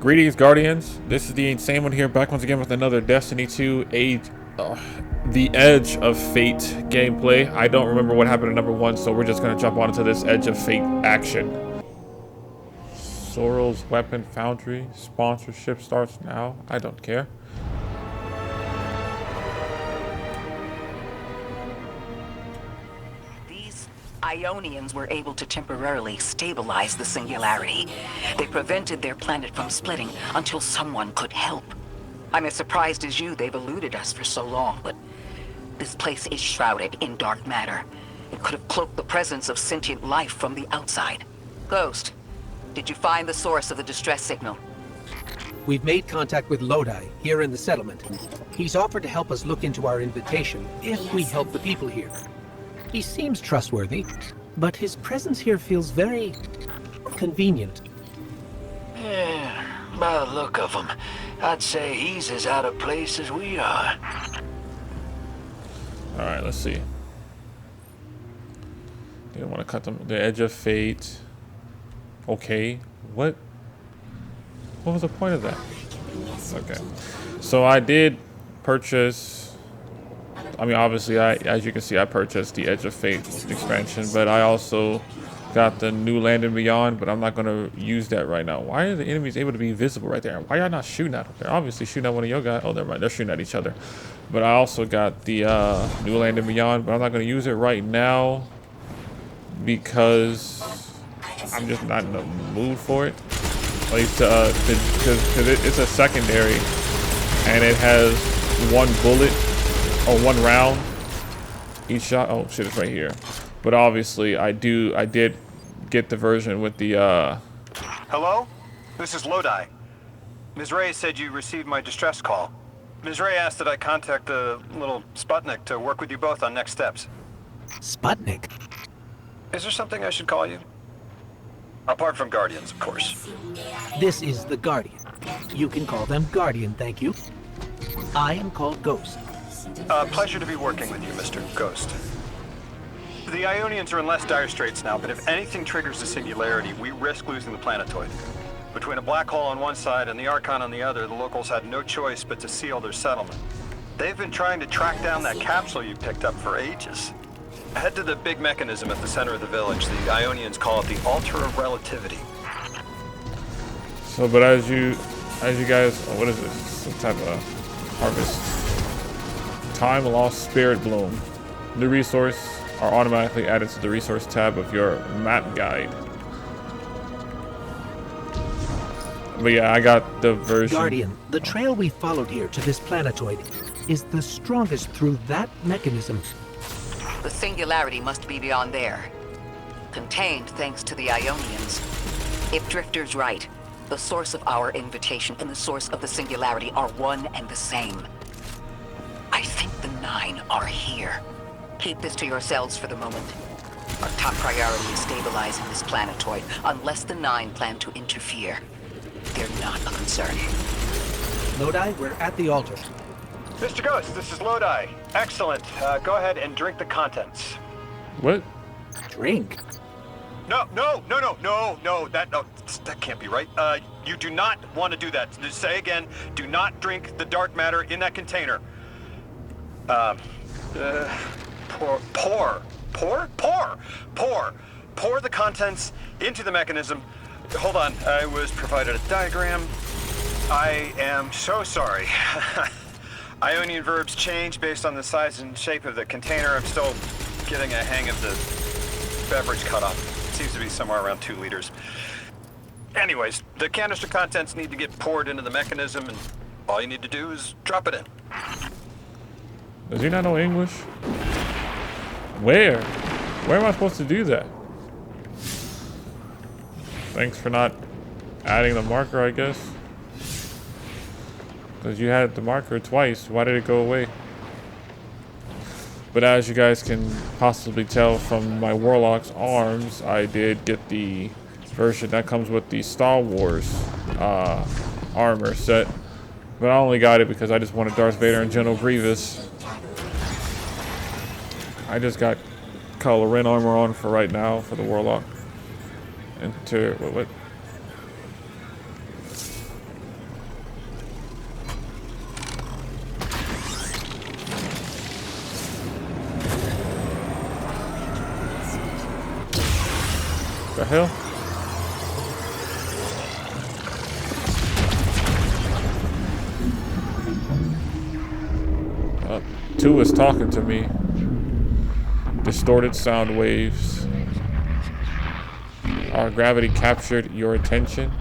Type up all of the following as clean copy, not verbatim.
Greetings, Guardians. This is the Insane One here, back once again with another Destiny 2 The Edge of Fate gameplay. I don't remember what happened in number 1, so we're just going to jump onto this Edge of Fate action. Sorrel's Weapon Foundry. Sponsorship starts now. I don't care. Ionians were able to temporarily stabilize the Singularity. They prevented their planet from splitting until someone could help. I'm as surprised as you they've eluded us for so long, but this place is shrouded in dark matter. It could have cloaked the presence of sentient life from the outside. Ghost, did you find the source of the distress signal? We've made contact with Lodi, here in the settlement. He's offered to help us look into our invitation, if we help the people here. He seems trustworthy, but his presence here feels very convenient. Yeah, by the look of him, I'd say he's as out of place as we are. Alright, let's see. They don't want to cut them. The Edge of Fate. Okay. What was the point of that? Okay. So I did purchase... I mean, obviously, as you can see, I purchased the Edge of Fate expansion, but I also got the New Land and Beyond, but I'm not going to use that right now. Why are the enemies able to be visible right there? Why are y'all not shooting at them? They're obviously shooting at one of your guys. Oh, never mind. They're shooting at each other. But I also got the New Land and Beyond, but I'm not going to use it right now because I'm just not in the mood for it. At least because it's a secondary, and it has one bullet. Oh, one round each shot. Oh shit, it's right here. But obviously I did get the version with the Hello? This is Lodi. Ms. Ray said you received my distress call. Ms. Ray asked that I contact the little Sputnik to work with you both on next steps. Sputnik? Is there something I should call you? Apart from Guardians, of course. This is the Guardian. You can call them Guardian, thank you. I am called Ghost. Pleasure to be working with you, Mr. Ghost. The Ionians are in less dire straits now, but if anything triggers the Singularity, we risk losing the planetoid. Between a black hole on one side and the Archon on the other, the locals had no choice but to seal their settlement. They've been trying to track down that capsule you picked up for ages. Head to the big mechanism at the center of the village. The Ionians call it the Altar of Relativity. So, but as you guys, oh, what is this? Some type of harvest. Time Lost Spirit Bloom. New resource are automatically added to the resource tab of your map guide. But yeah, I got the version. Guardian, the trail we followed here to this planetoid is the strongest through that mechanism. The Singularity must be beyond there. Contained thanks to the Ionians. If Drifter's right, the source of our invitation and the source of the Singularity are one and the same. I think the 9 are here. Keep this to yourselves for the moment. Our top priority is stabilizing this planetoid, unless the 9 plan to interfere. They're not a concern. Lodi, we're at the altar. Mr. Ghost, this is Lodi. Excellent. Go ahead and drink the contents. What? Drink? No, that can't be right. You do not want to do that. Just say again, do not drink the dark matter in that container. Pour the contents into the mechanism. Hold on, I was provided a diagram. I am so sorry. Ionian verbs change based on the size and shape of the container. I'm still getting a hang of the beverage cutoff. It seems to be somewhere around 2 liters. Anyways, the canister contents need to get poured into the mechanism, and all you need to do is drop it in. Does he not know English? Where? Where am I supposed to do that? Thanks for not adding the marker, I guess. Because you had the marker twice. Why did it go away? But as you guys can possibly tell from my Warlock's arms, I did get the version that comes with the Star Wars armor set. But I only got it because I just wanted Darth Vader and General Grievous. I just got Kylo Ren armor on for right now for the Warlock. What? The hell? Two is talking to me. Distorted sound waves. Our gravity captured your attention.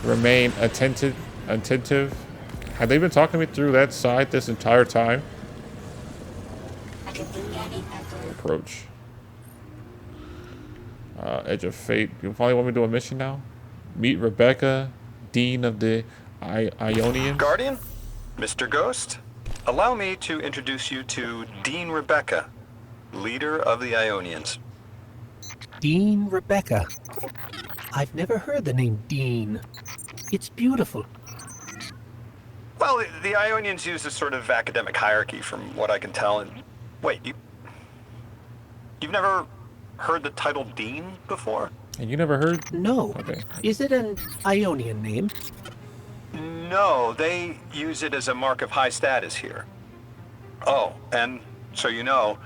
Remain attentive. Have they been talking to me through that side this entire time? Approach. Edge of Fate. You probably want me to do a mission now? Meet Rebecca, Dean of the Ionians. Guardian? Mr. Ghost? Allow me to introduce you to Dean Rebecca, leader of the Ionians. Dean Rebecca. I've never heard the name Dean. It's beautiful. Well, the Ionians use a sort of academic hierarchy from what I can tell. And wait, you've never heard the title Dean before? And you never heard? No. Okay. Is it an Ionian name? No, they use it as a mark of high status here. Oh, and so you know,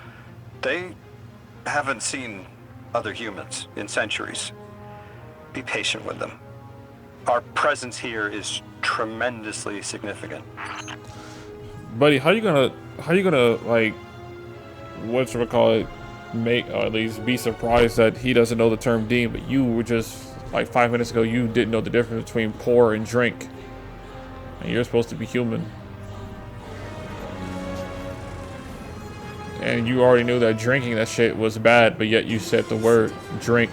they haven't seen other humans in centuries. Be patient with them. Our presence here is tremendously significant. Buddy, how you gonna like, whatchamacallit, make, or at least be surprised that he doesn't know the term Dean, but you were just, like 5 minutes ago, you didn't know the difference between pour and drink. And you're supposed to be human. And you already knew that drinking that shit was bad, but yet you said the word drink.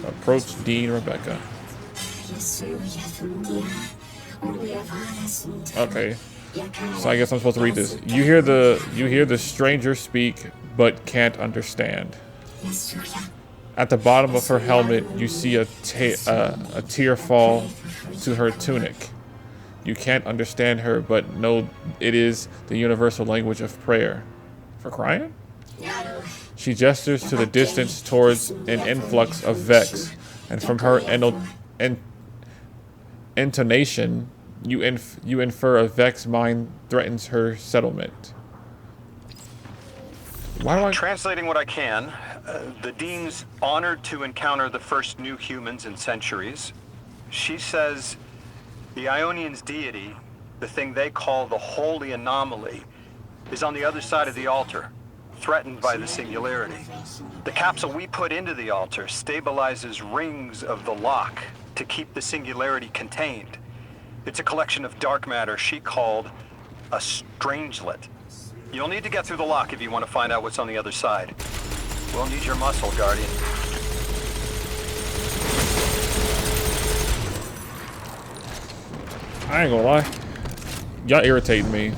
Approach Dean Rebecca. Okay. So I guess I'm supposed to read this. You hear the stranger speak, but can't understand. At the bottom of her helmet, you see a tear fall to her tunic. You can't understand her, but know it is the universal language of prayer. For crying? She gestures to the distance towards an influx of Vex, and from her intonation, you infer a Vex mind threatens her settlement. Why do I... Translating what I can, the Dean's honored to encounter the first new humans in centuries. She says the Ionians' deity, the thing they call the Holy Anomaly, is on the other side of the altar, threatened by the Singularity. The capsule we put into the altar stabilizes rings of the lock to keep the Singularity contained. It's a collection of dark matter she called a Strangelet. You'll need to get through the lock if you want to find out what's on the other side. We'll need your muscle, Guardian. I ain't gonna lie. Y'all irritating me.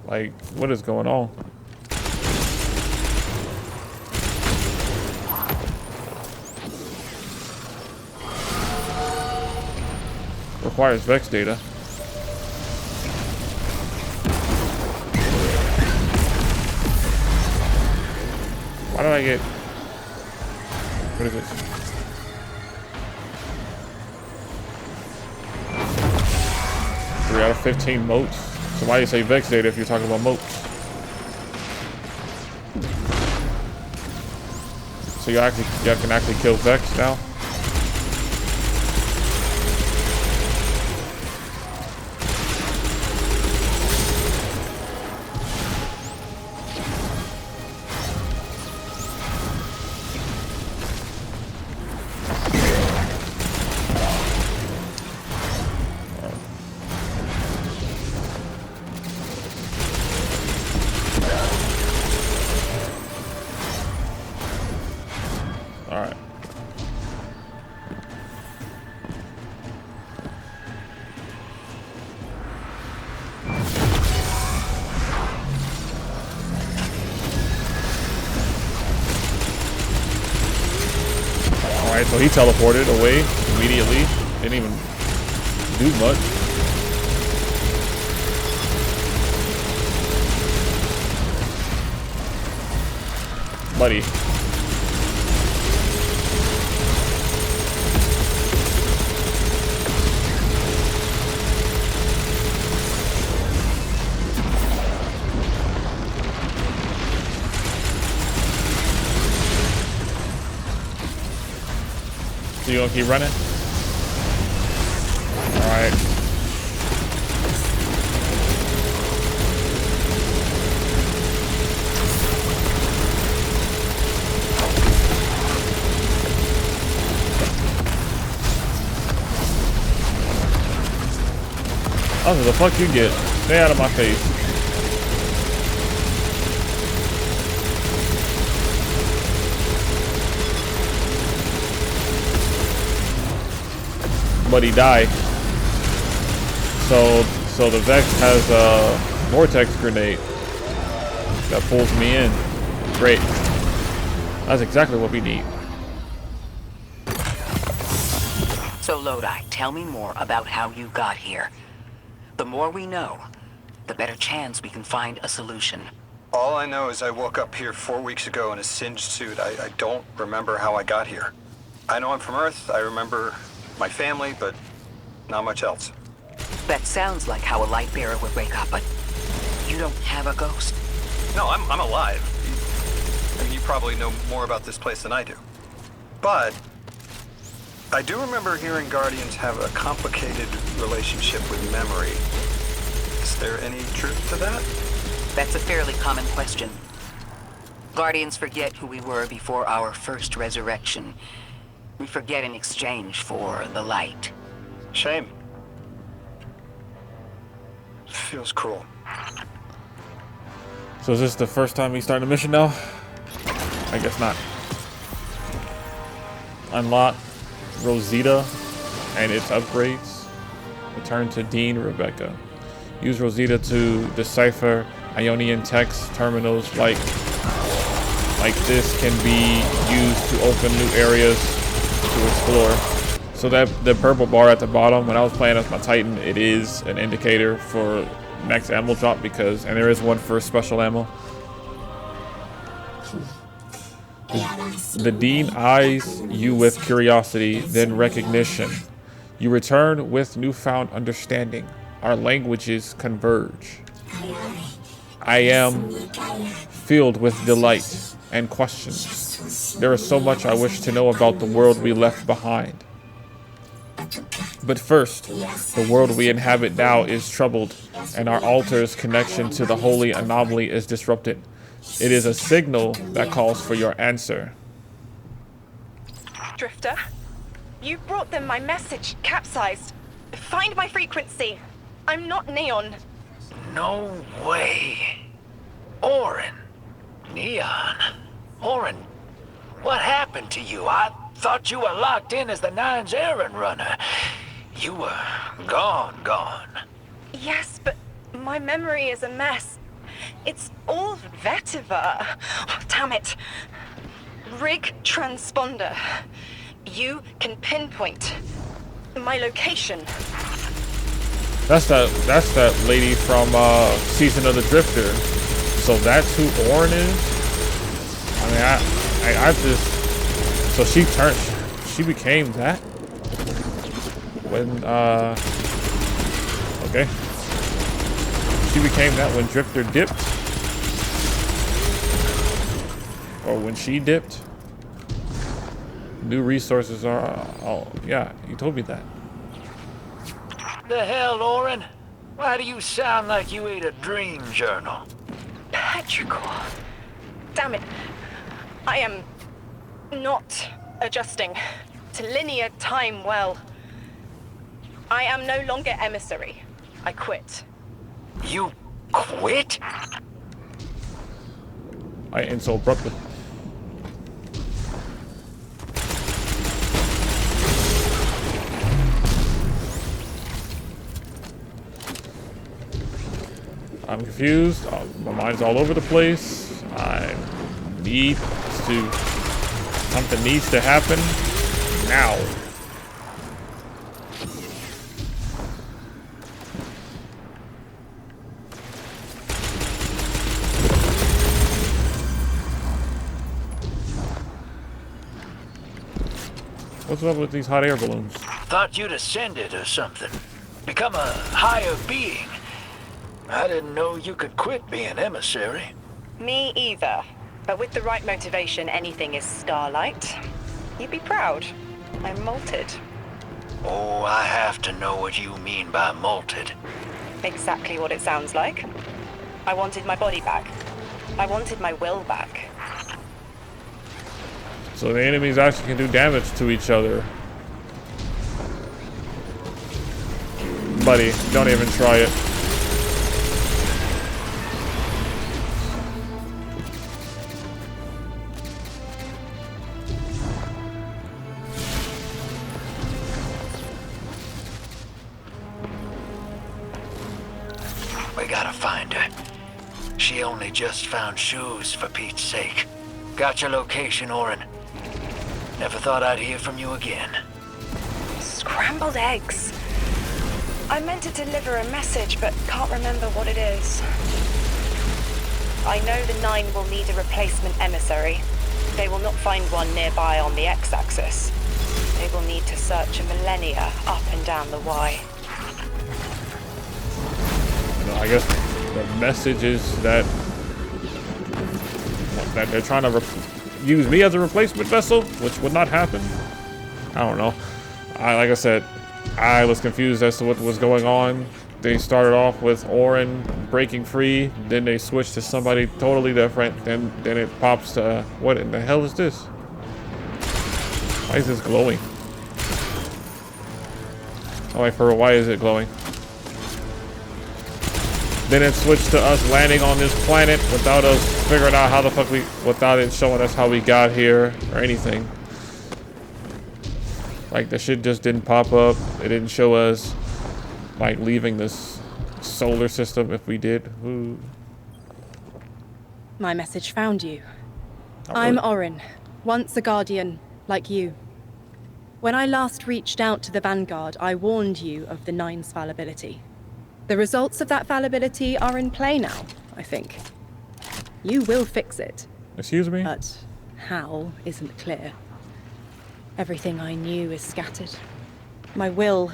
Like, what is going on? Requires Vex data. Why did I get... What is this? Three out of 15 moats. So why do you say Vex data if you're talking about moats? So y'all can actually kill Vex now? Alright. Alright, so he teleported away immediately. Didn't even do much. Buddy. So you gonna keep running? All right. Oh, the fuck you get? Stay out of my face. But he died. So the Vex has a vortex grenade that pulls me in. Great. That's exactly what we need. So Lodi, tell me more about how you got here. The more we know, the better chance we can find a solution. All I know is I woke up here 4 weeks ago in a singed suit. I don't remember how I got here. I know I'm from Earth. I remember my family, but not much else. That sounds like how a light bearer would wake up, but you don't have a ghost. No, I'm alive. I mean, you probably know more about this place than I do. But I do remember hearing Guardians have a complicated relationship with memory. Is there any truth to that? That's a fairly common question. Guardians forget who we were before our first resurrection. We forget in exchange for the light. Shame. Feels cruel. So is this the first time we start a mission now? I guess not. Unlock Rosita and its upgrades. Return to Dean Rebecca. Use Rosita to decipher Ionian text. Terminals like this can be used to open new areas to explore. So that the purple bar at the bottom, when I was playing as my Titan, it is an indicator for next ammo drop and there is one for special ammo. The Dean eyes you with curiosity, then recognition. You return with newfound understanding. Our languages converge. I am filled with delight and questions. There is so much I wish to know about the world we left behind. But first, the world we inhabit now is troubled, and our altar's connection to the holy anomaly is disrupted. It is a signal that calls for your answer. Drifter, you brought them my message, capsized. Find my frequency. I'm not Neon. No way. Orin. Neon. Orin, what happened to you? I thought you were locked in as the Nine's errand runner. You were gone. Yes, but my memory is a mess. It's all vetiver. Oh, damn it. Rig transponder. You can pinpoint my location. That's that lady from Season of the Drifter. So that's who Orin is? I mean, I just... So she became that? When, okay. She became that when Drifter dipped? Or when she dipped? New resources are... Oh, yeah, you told me that. The hell, Orin? Why do you sound like you ate a dream journal? Petrichor. Damn it. I am not adjusting to linear time well. I am no longer emissary. I quit. You quit? I end so abruptly. I'm confused. My mind's all over the place. Something needs to happen now. What's up with these hot air balloons? Thought you'd ascended or something. Become a higher being. I didn't know you could quit being emissary. Me either. But with the right motivation, anything is Starlight. You'd be proud. I'm molted. Oh, I have to know what you mean by molted. Exactly what it sounds like. I wanted my body back. I wanted my will back. So the enemies actually can do damage to each other. Buddy, don't even try it. We gotta find her. She only just found shoes, for Pete's sake. Got your location, Orin. Never thought I'd hear from you again. Scrambled eggs. I meant to deliver a message, but can't remember what it is. I know the Nine will need a replacement emissary. They will not find one nearby on the X-axis. They will need to search a millennia up and down the Y. I guess the message is that they're trying to use me as a replacement vessel, which would not happen. I don't know. Like I said, I was confused as to what was going on. They started off with Orin breaking free, then they switched to somebody totally different, then it pops to, what in the hell is this? Why is this glowing? Oh wait, for why is it glowing? Then it switched to us landing on this planet without us figuring out how the fuck without it showing us how we got here or anything. Like the shit just didn't pop up. It didn't show us like leaving this solar system if we did. Ooh. My message found you. Oh, I'm really? Orin, once a Guardian, like you. When I last reached out to the Vanguard, I warned you of the Nine's fallibility. The results of that fallibility are in play now, I think. You will fix it, Excuse me? but how isn't clear. Everything I knew is scattered. My will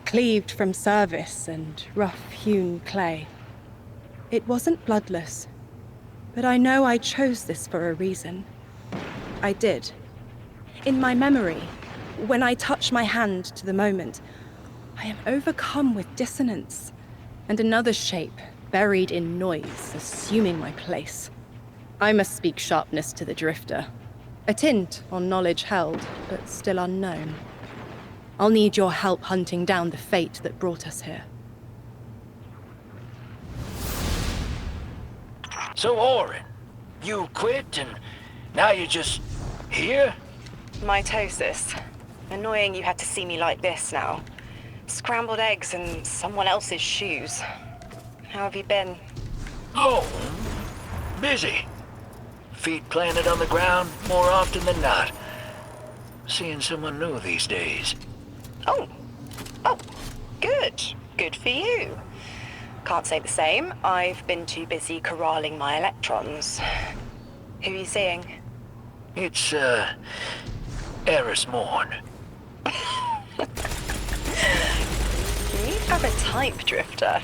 cleaved from service and rough-hewn clay. It wasn't bloodless, but I know I chose this for a reason. I did. In my memory, when I touch my hand to the moment, I am overcome with dissonance, and another shape, buried in noise, assuming my place. I must speak sharpness to the Drifter. A tint on knowledge held, but still unknown. I'll need your help hunting down the fate that brought us here. So, Orin, you quit and now you're just here? Mitosis. Annoying you had to see me like this now. Scrambled eggs and someone else's shoes. How have you been? Oh, busy. Feet planted on the ground more often than not. Seeing someone new these days. Oh, good. Good for you. Can't say the same. I've been too busy corralling my electrons. Who are you seeing? It's, Eris Morn. You have a type, Drifter.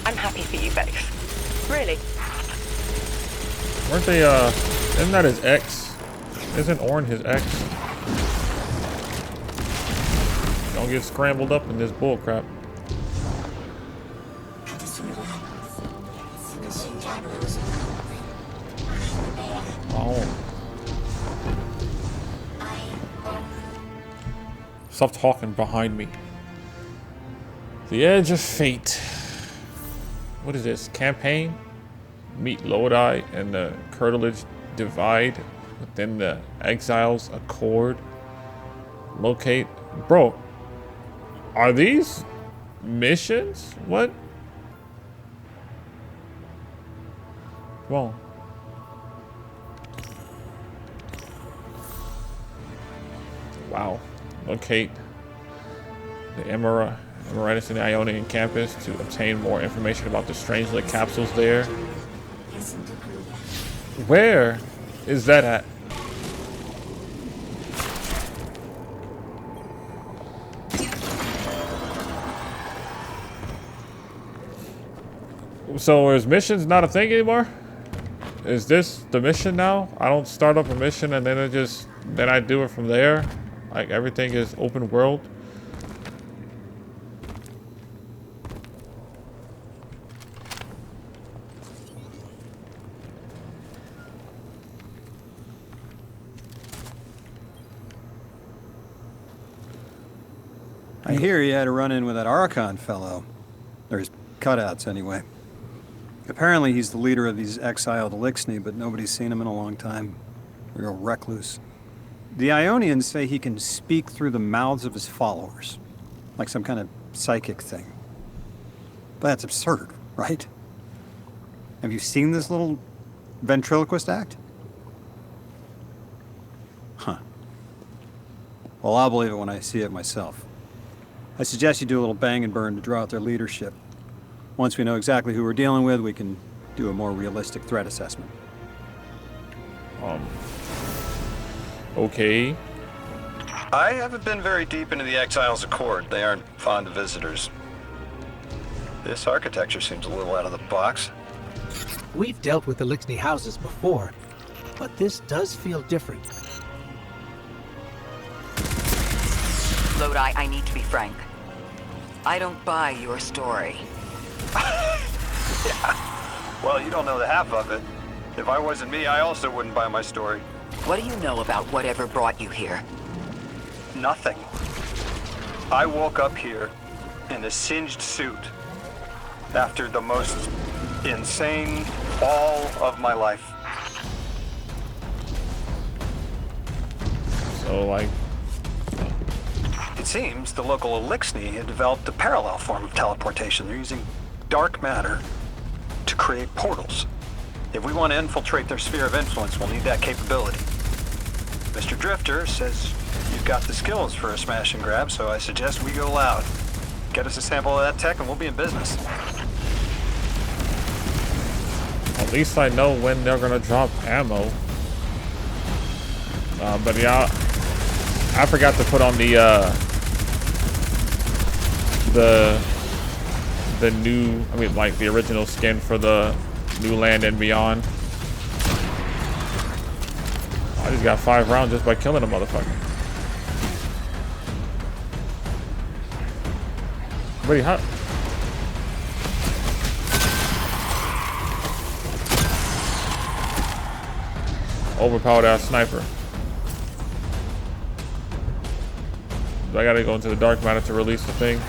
I'm happy for you both. Really. Weren't they, isn't that his ex? Isn't Orin his ex? Don't get scrambled up in this bullcrap. Oh. Stop talking behind me. The Edge of Fate. What is this? Campaign? Meet Lodi and the Curtilage Divide within the Exiles Accord. Locate. Bro, are these missions? What? Well. Wow. Locate the Emeritus and the Ionian campus to obtain more information about the Strangelet capsules there. Where is that at? So is missions not a thing anymore? Is this the mission now? I don't start up a mission and then then I do it from there? Like everything is open world. I hear you had a run-in with that Archon fellow. Or his cutouts, anyway. Apparently he's the leader of these exiled Elixni, but nobody's seen him in a long time. Real recluse. The Ionians say he can speak through the mouths of his followers. Like some kind of psychic thing. But that's absurd, right? Have you seen this little ventriloquist act? Huh. Well, I'll believe it when I see it myself. I suggest you do a little bang and burn to draw out their leadership. Once we know exactly who we're dealing with, we can do a more realistic threat assessment. Okay. I haven't been very deep into the Exiles Accord. They aren't fond of visitors. This architecture seems a little out of the box. We've dealt with Elixni houses before, but this does feel different. Lodi, I need to be frank. I don't buy your story. Yeah. Well, you don't know the half of it. If I wasn't me, I also wouldn't buy my story. What do you know about whatever brought you here? Nothing. I woke up here in a singed suit after the most insane fall of my life. So, like... It seems the local Elixni had developed a parallel form of teleportation. They're using dark matter to create portals. If we want to infiltrate their sphere of influence, we'll need that capability. Mr. Drifter says you've got the skills for a smash and grab, so I suggest we go loud. Get us a sample of that tech and we'll be in business. At least I know when they're gonna drop ammo. But yeah, I forgot to put on the new, I mean, like the original skin for the New Land and Beyond. I just got 5 rounds just by killing a motherfucker. Buddy, how? Overpowered ass sniper. Do I gotta go into the dark matter to release the thing?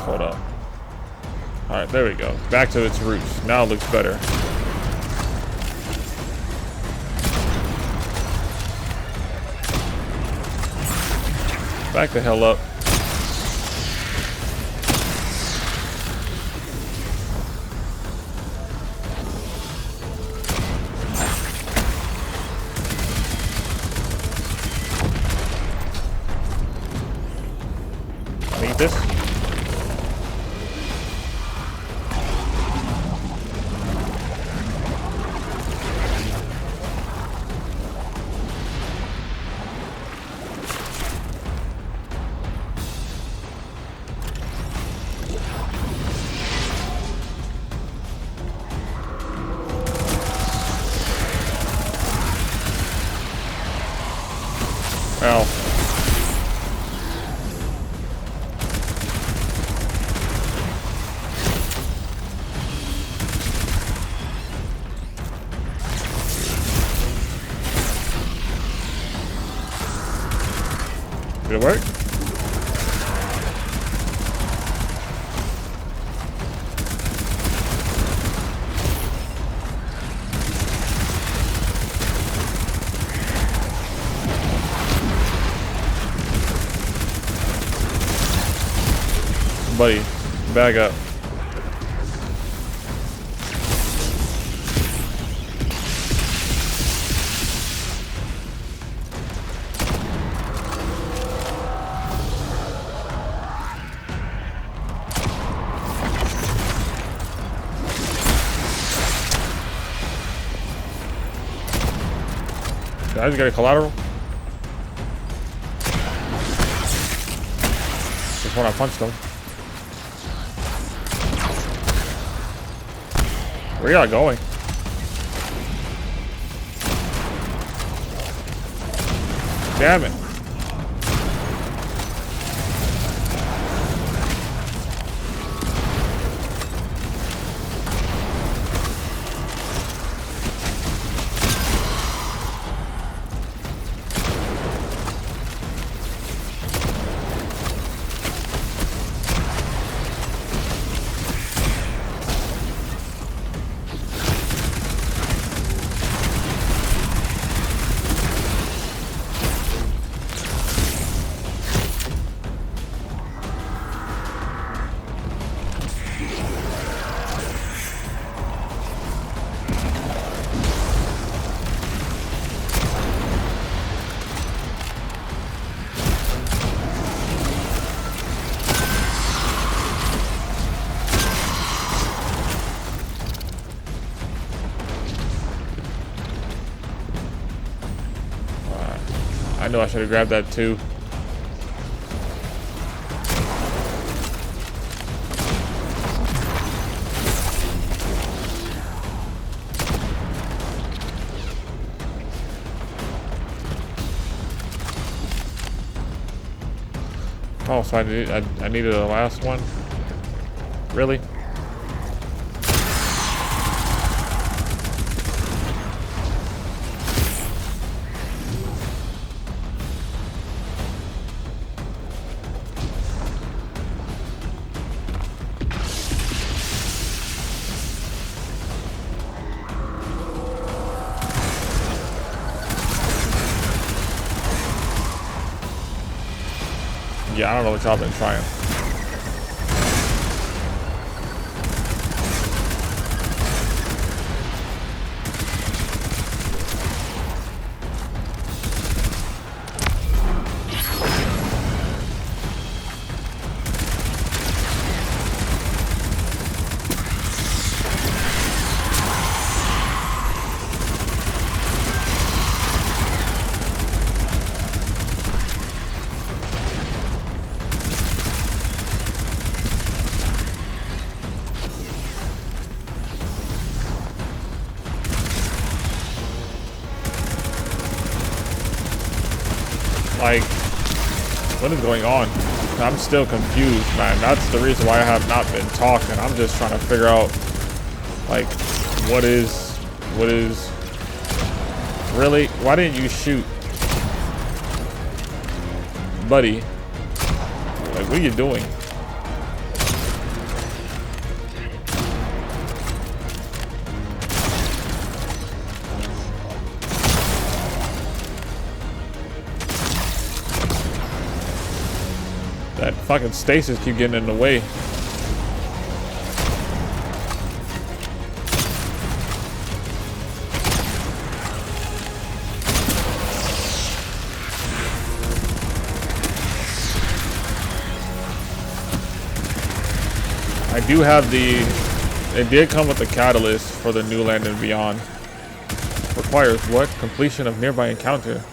Hold up. Alright, there we go. Back to its roots. Now it looks better. Back the hell up. I need this. Ow. Did it work? Buddy, bag up. I just got a collateral? Just when I punched him. Where y'all going? Damn it. I know I should have grabbed that too. Oh, so I needed the last one? Really? Yeah, I don't know what y'all been trying. Like, what is going on? I'm still confused, man. That's the reason why I have not been talking. I'm just trying to figure out, like, what is, really? Why didn't you shoot? Buddy. Like, what are you doing? That fucking stasis keep getting in the way. I do have it did come with the catalyst for the New Land and Beyond. Requires what? Completion of nearby encounter.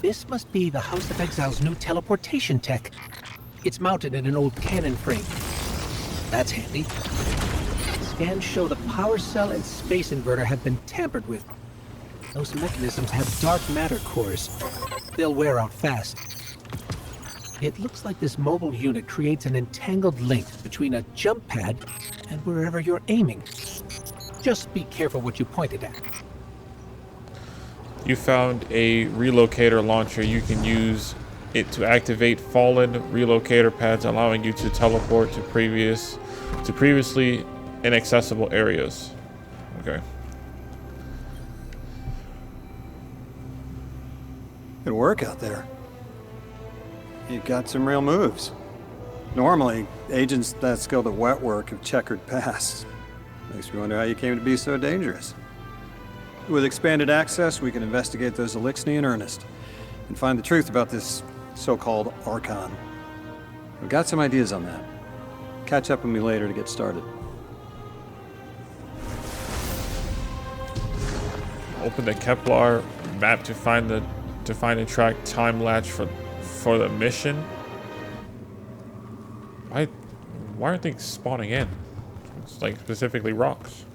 This must be the House of Exile's new teleportation tech. It's mounted in an old cannon frame. That's handy. Scans show the power cell and space inverter have been tampered with. Those mechanisms have dark matter cores. They'll wear out fast. It looks like this mobile unit creates an entangled link between a jump pad and wherever you're aiming. Just be careful what you pointed at. You found a relocator launcher. You can use it to activate fallen relocator pads, allowing you to teleport to previously inaccessible areas. Okay. Good work out there. You've got some real moves. Normally, agents that skilled at wet work have checkered pasts. Makes me wonder how you came to be so dangerous. With expanded access, we can investigate those Elixni in earnest and find the truth about this so-called Archon. I've got some ideas on that. Catch up with me later to get started. Open the Kepler map to find and track time latch for the mission. Why aren't things spawning in? It's like specifically rocks.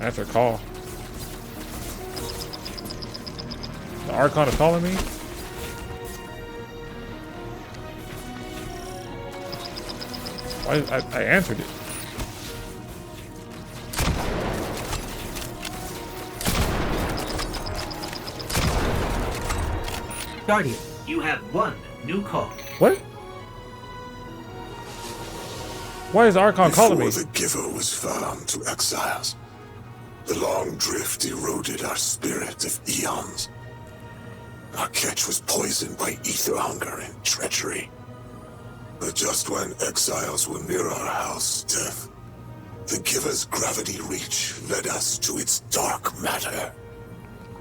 Answer call. The Archon is calling me? Why I answered it. Guardian, you have one new call. What? Why is Archon calling me? Before the Giver was found to exiles, the long drift eroded our spirit of eons. Our catch was poisoned by ether hunger and treachery. But just when exiles were near our house, death, the Giver's gravity reach led us to its dark matter.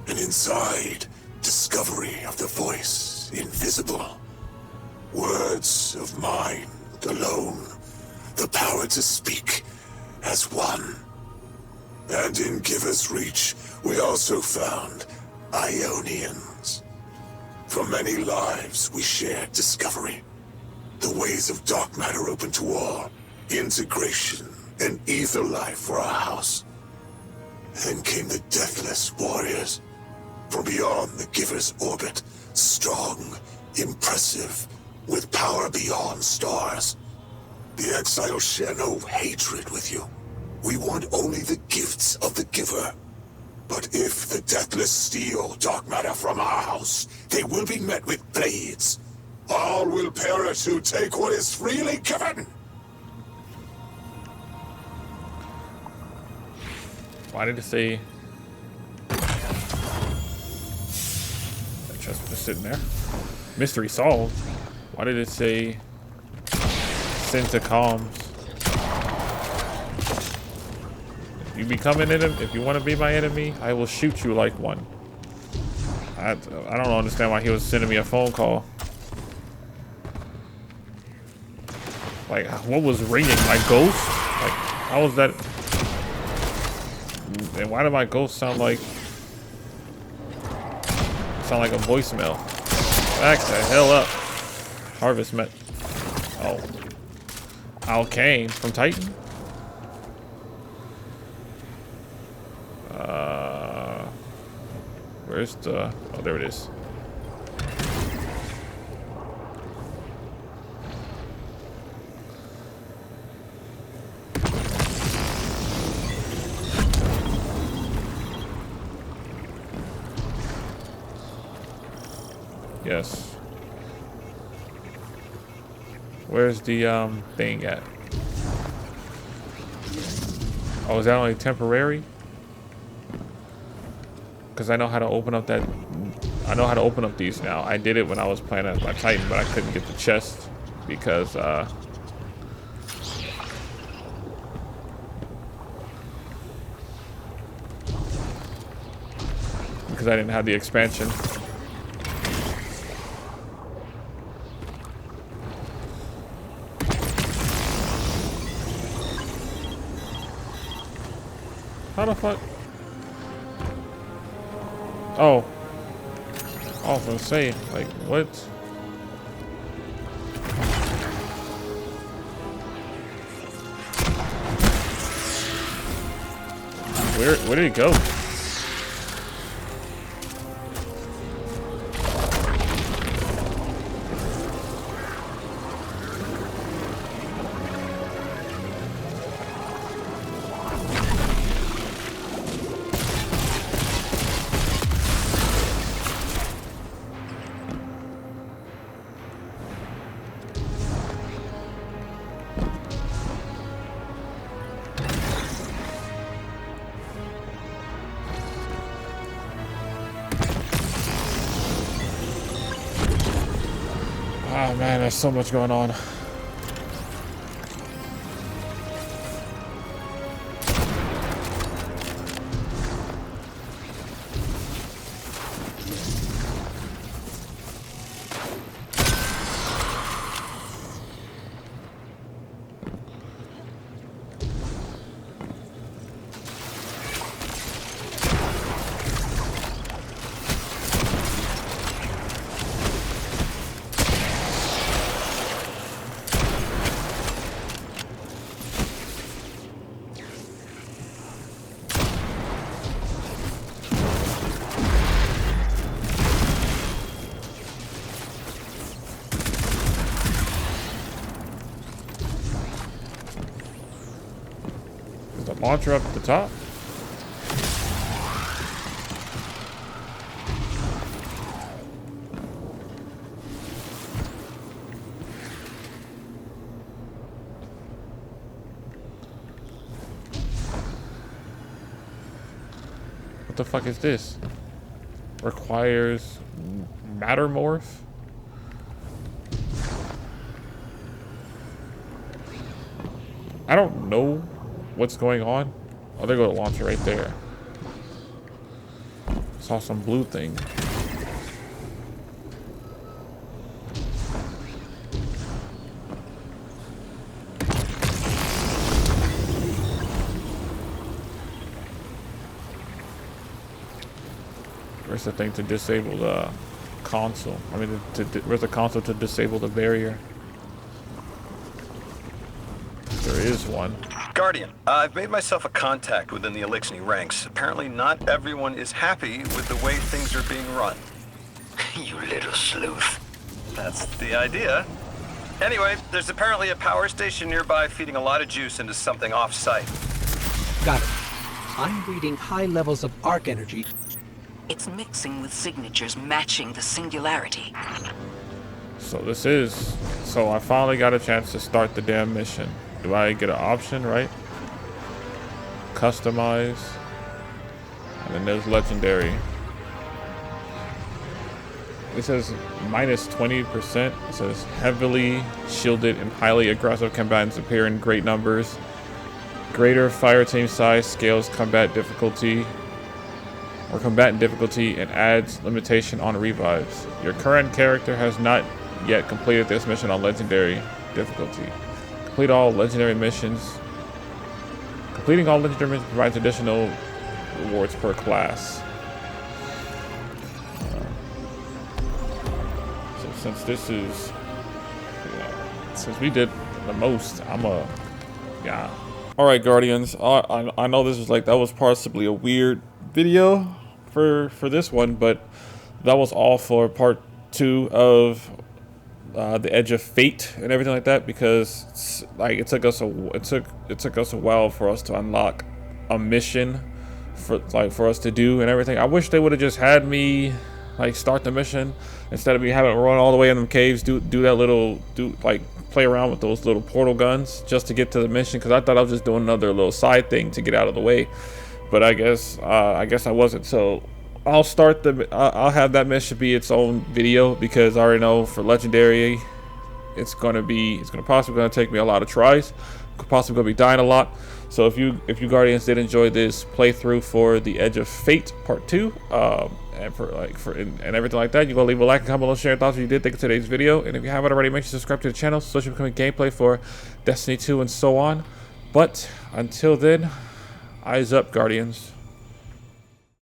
And inside, discovery of the voice invisible. Words of mind alone. The power to speak as one. And in Giver's reach, we also found Ionians. For many lives, we shared discovery. The ways of dark matter open to all. Integration and ether life for our house. Then came the Deathless Warriors. From beyond the Giver's orbit, strong, impressive, with power beyond stars. The exiles share no hatred with you. We want only the gifts of the Giver. But if the Deathless steal dark matter from our house, they will be met with blades. All will perish who take what is freely given. Why did it say that chest was just sitting there? Mystery solved. Why did it say send to comms? If you become an enemy, if you want to be my enemy, I will shoot you like one. I don't understand why he was sending me a phone call. Like, what was ringing? My ghost? Like, how was that? And why did my ghost sound like a voicemail? Back the hell up. Harvest met. Oh. Alkane from Titan? Where's the... Oh, there it is. Yes. Where's the thing at? Oh, is that only temporary? Because I know how to open up that. I know how to open up these now. I did it when I was playing as my Titan, but I couldn't get the chest because I didn't have the expansion. How the fuck? Oh. I was gonna say, like, what? Where did it go? Oh man, there's so much going on. launcher up at the top? What the fuck is this? Requires Mattermorph? I don't know what's going on. Oh, there go the launcher right there. Saw some blue thing. Where's the thing to disable the console? I mean, where's the console to disable the barrier? There is one. Guardian, I've made myself a contact within the Elixni ranks. Apparently not everyone is happy with the way things are being run. You little sleuth. That's the idea. Anyway, there's apparently a power station nearby feeding a lot of juice into something off-site. Got it. I'm reading high levels of arc energy. It's mixing with signatures matching the singularity. So this is... So I finally got a chance to start the damn mission. Do I get an option, right? Customize. And then there's legendary. It says minus 20%. It says heavily shielded and highly aggressive combatants appear in great numbers. Greater fire team size scales combat difficulty or combatant difficulty and adds limitation on revives. Your current character has not yet completed this mission on legendary difficulty. Complete all legendary missions. Completing all legendary missions provides additional rewards per class. So since this is, since we did the most, yeah. All right, Guardians. I know this is like, that was possibly a weird video for this one, but that was all for part 2 of the Edge of Fate and everything like that, because like it took us a while for us to unlock a mission for us to do and everything. I wish they would have just had me like start the mission instead of me having to run all the way in them caves, play around with those little portal guns just to get to the mission, because I thought I was just doing another little side thing to get out of the way. But I guess I wasn't. So I'll I'll have that mission be its own video, because I already know for legendary, it's possibly gonna take me a lot of tries. Possibly gonna be dying a lot. So if you Guardians did enjoy this playthrough for the Edge of Fate Part 2, and everything like that, you go leave a like and comment below, share your thoughts if you did think of today's video. And if you haven't already, make sure to subscribe to the channel so you become gameplay for Destiny 2 and so on. But until then, eyes up, Guardians.